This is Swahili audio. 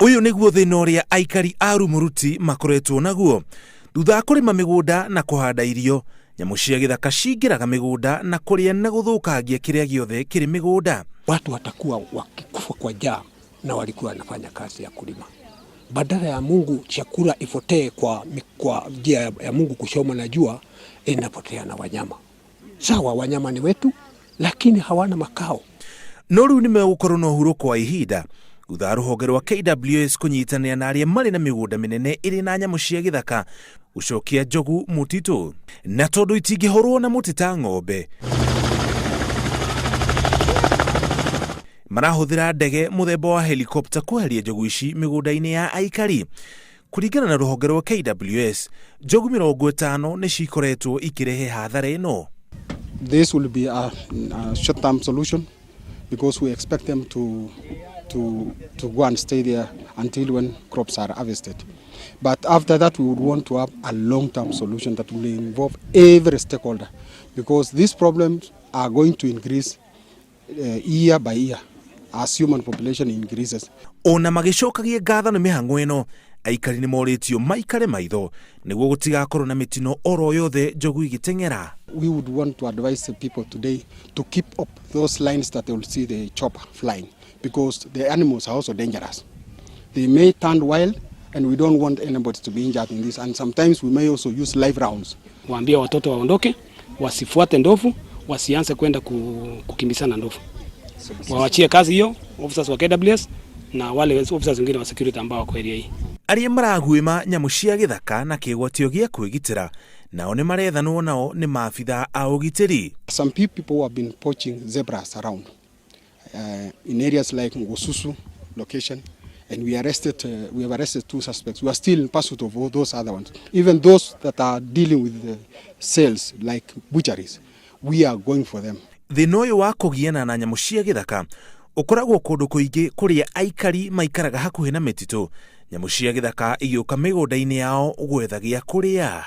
Uyu niguo thina uria aikari a Rumuruti makoretwo naguo thutha kurima migunda na kuhanda irio. Nyamu cia githaka cingiraga migunda na kuria na guthukangia kiria giothe kiri migunda. Watu watakuwa wakikufa kwa njaa na walikuwa wanafanya kazi ya kulima. Badala ya Mungu chakula ifotee kwa njia ya Mungu kuchoma na jua, inapotea na wanyama. Sawa, wanyama ni wetu, lakini hawana makao. No riu nimegukorwo na uhuruko wa ihinda thutha ruhonge rwa KWS kunyitanira na aria mari na migunda minene iri na nyamu cia githaka gucokia njogu mutitu. Na tondu itingihorwo na muti ta ng'ombe, marahuthira ndege muthemba wa helicopter kuheria njogu ici migunda-ini ya aikari. Kuringana na ruhonge rwa KWS, njogu 50 ni cikoretwo ikirehe hathara ino. This will be a short-term solution because we expect them to go and stay there until when crops are harvested. But after that, we would want to have a long-term solution that will involve every stakeholder, because these problems are going to increase year by year as human population increases. Ona magicokagia ngatho ni mihango ino, aikari ni moritio maikare maitho niguo gutigakorwo na mitino oro yothe njogu igitengera. We would want to advise the people today to keep up those lines that they will see the chopper flying, because the animals are also dangerous. They may turn wild and we don't want anybody to be injured in this, and sometimes we may also use live rounds. Waambie watoto waondoke, wasifuate ndovu, wasianze kwenda kukimbizana ndovu. Waachie kazi hiyo officers wa KWS na wale officers wengine wa security ambao wako area hii. Aria maraguima nyamu cia githaka na kigwatio gia kwigitira nao ni marethanwo nao ni maafitha a ugitiri. Some people who have been poaching zebras around in areas like Ngosusu location, and we have arrested 2 suspects. We are still in pursuit of all those other ones. Even those that are dealing with the sales like butcheries, we are going for them. Thina uyu wa kugiana na nyamu cia githaka ukoragwo kundu kuingi kuria aikari maikaraga hakuhi na mititu. Nyamu cia githaka igiuka migunda-ini yao gwethagia kuria.